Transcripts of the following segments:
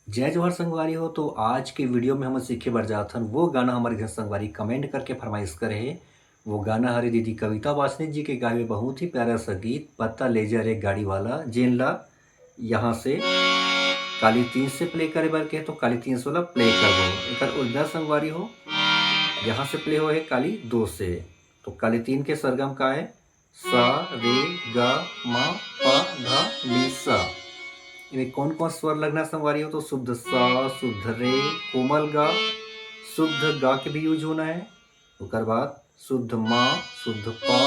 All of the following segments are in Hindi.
जय जवाहर संगवारी हो। तो आज के वीडियो में हम सीखे बर जात हन वो गाना हमारे घर संगवारी कमेंट करके फरमाइश करे है। वो गाना हरे दीदी कविता वासनिक जी के गाए हुए बहुत ही प्यारा सा गीत पता ले जा रे गाड़ी वाला जेन ला यहाँ से काली 3 से प्ले करे बर के तो काली 3 से वाला प्ले कर दो। एक उल्टा संगवारी हो यहाँ से प्ले हो है काली 2 से। तो काली 3 के सरगम का है सा रे गा मा पा धा नी सा। इनमें कौन कौन स्वर लगना संगवारी हो तो शुद्ध सा, शुद्ध रे, कोमल गा, शुद्ध गा के भी यूज होना है। उसके बाद शुद्ध मा, शुद्ध पा,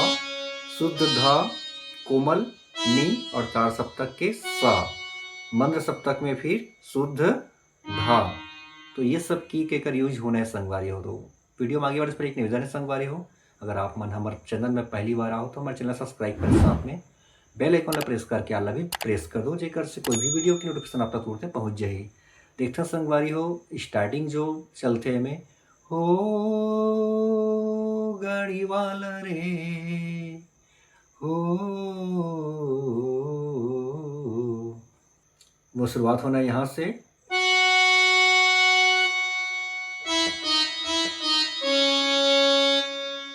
शुद्ध धा, कोमल नी और 4 सप्तक के सा। मंद्र सप्तक में फिर शुद्ध धा। तो ये सब की के कर यूज होना है संगवारी हो। तो वीडियो में आगे बढ़ने पर एक निवेदन है संगवारी हो, अगर आप मन हमारे चैनल में पहली बार आओ तो हमारे चैनल सब्सक्राइब करें, साथ में बेल आइकन प्रेस करके आला भी प्रेस कर दो जेकर से कोई भी वीडियो की नोटिफिकेशन आप तक तुरंत पहुंच जाए। देखते संगवारी हो स्टार्टिंग जो चलते में हो गाड़ी वाला रे हो, वो शुरुआत होना है यहाँ से।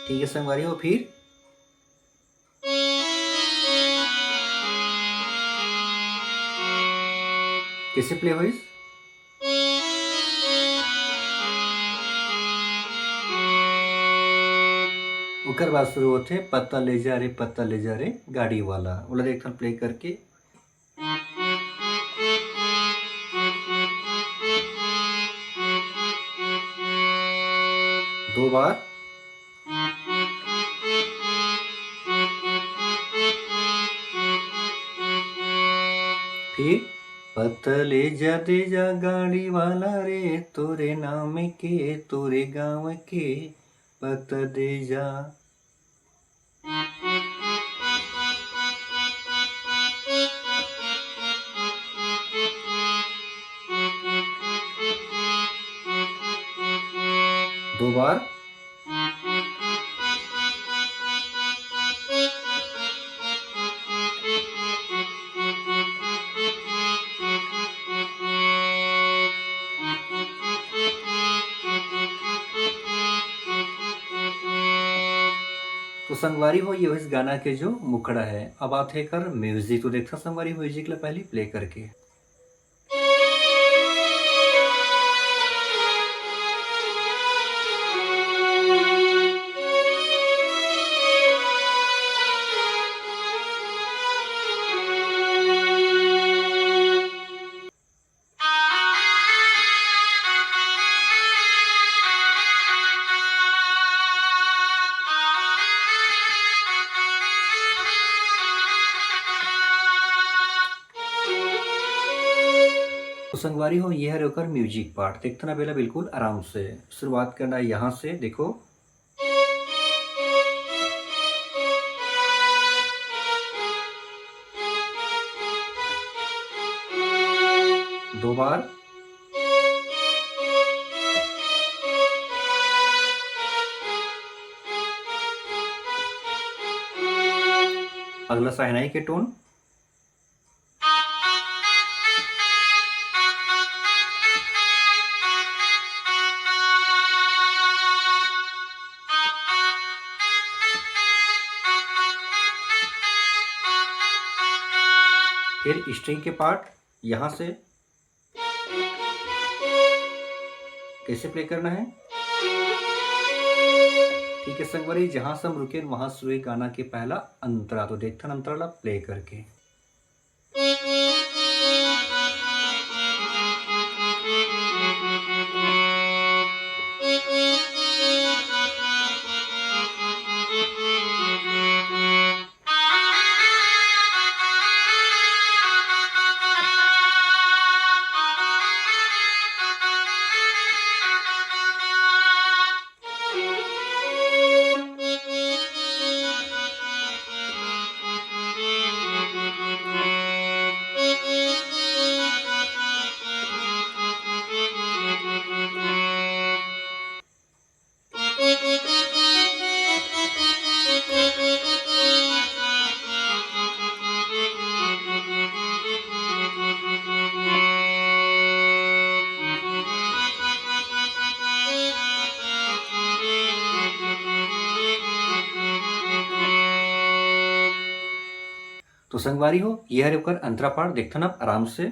ठीक है संगवारी हो, फिर कैसे प्ले हुई उकर बाद शुरू होते पत्ता ले जा रे गाड़ी वाला बोला देखा प्ले करके। दो बार फिर पतले जा दे जा गाड़ी वाला रे तोरे नाम के तोरे गांव के पत दे जा। दो बार तो संगवारी हो ये इस गाना के जो मुखड़ा है। अब आते है कर म्यूजिक, तो देखता संगवारी म्यूजिक ला पहले प्ले करके। तो संगवारी हो यह है होकर म्यूजिक पार्ट, देखते ना पहले बिल्कुल आराम से शुरुआत करना है यहाँ से। देखो दो बार अगला सहनाई के टोन, फिर स्ट्रिंग के पार्ट यहाँ से कैसे प्ले करना है। ठीक है संगवारी, जहां से हम रुके वहां शुरू है गाना के पहला अंतरा, तो देखते अंतरा प्ले करके। तो संगवारी हो यह है ओकर अंतरा पाठ देखथन आप आराम से।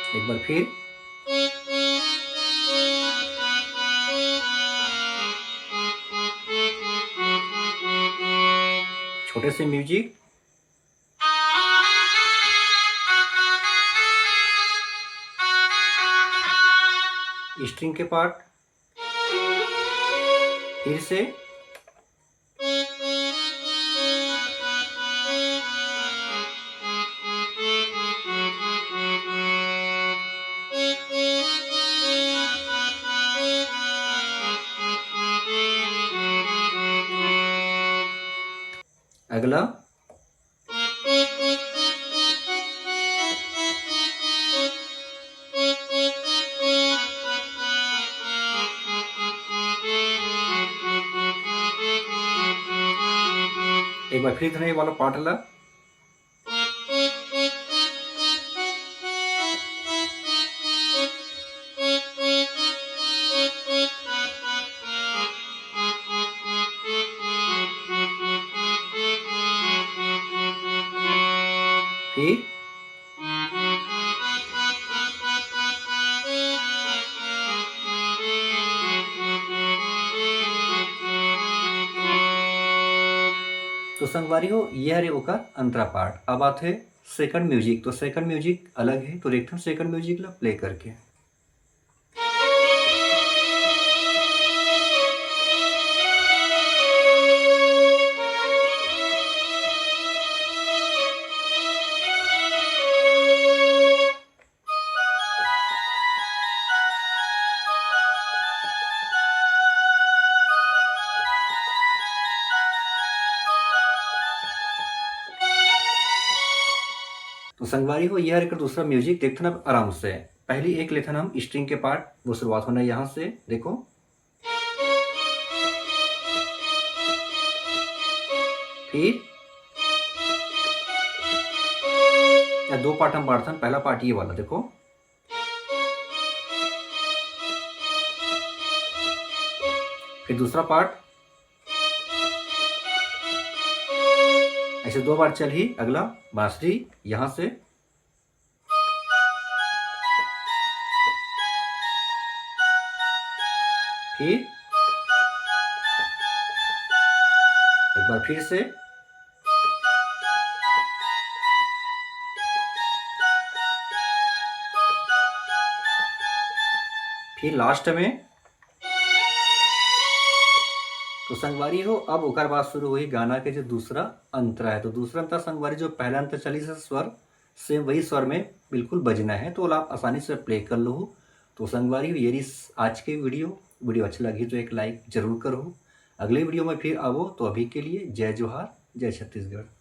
एक बार फिर। छोटे से म्यूजिक। स्ट्रिंग के पार्ट फिर से। अगला। एक बार फिर ये वाला पार्ट ला। फिर तो संगवारी हो यह रे ओकर अंतरा पार्ट। अब बात है सेकंड म्यूजिक। तो सेकंड म्यूजिक अलग है, तो देखते हैं सेकंड म्यूजिक ला प्ले करके। तो संगवारी हो यह एक दूसरा म्यूजिक देखते ना आराम से। पहली एक लेथन हम स्ट्रिंग के पार्ट, वो शुरुआत होना है यहाँ से, देखो। फिर या दो पार्ट हम बांटते हैं, पहला पार्ट ये वाला देखो। फिर दूसरा पार्ट ऐसे दो बार चल ही। अगला बांसुरी यहां से। फिर एक बार फिर से। फिर लास्ट में। तो संगवारी हो अब ओकर बाद शुरू हुई गाना के जो दूसरा अंतरा है। तो दूसरा अंतरा संगवारी जो पहला अंतर चली से स्वर सेम वही स्वर में बिल्कुल बजना है, तो आप आसानी से प्ले कर लो। तो संगवारी हो यदि आज के वीडियो अच्छी लगी तो एक लाइक जरूर करो। अगले वीडियो में फिर आवो, तो अभी के लिए जय जोहार, जय छत्तीसगढ़।